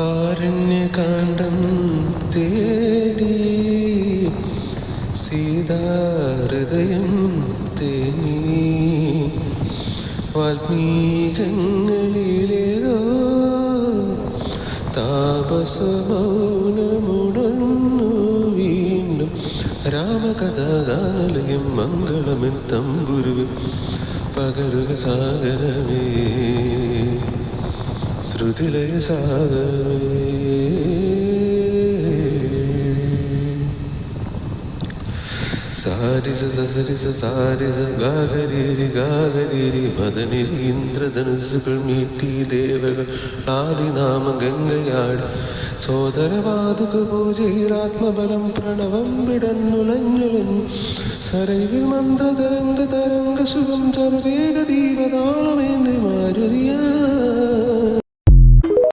ആരണ്യകാന്ഡം തേടി സീതാഹൃദയം തേങ്ങി വാൽമീകങ്ങളിലേതോ താപസമൗനമുണർന്നു വീണ്ടും രാമകഥാഗാനലയം മംഗളമെൻ തമ്പുരുവിൽ പകരുക സാഗരമേ ശ്രുതിലയ സാഗരമേ സാരിസ സരിസ സാരിസ ഗാഗരീരി ഗാഗരീരി മദനിരി ഇന്ദ്രധനുസുകൾ മീട്ടി ദേവകൾ ആദിനാമ ഗംഗയാടി സോദരവാതുക പൂജയിലാത്മബലം പ്രണവം വിടന്നുലഞ്ഞുലഞ്ഞു സരൈവിൽ മന്ത്രതരംഗ തരംഗ സുഖം ചരവേഗ ദീപതാളമേന്ദ്രി മാരുതിയ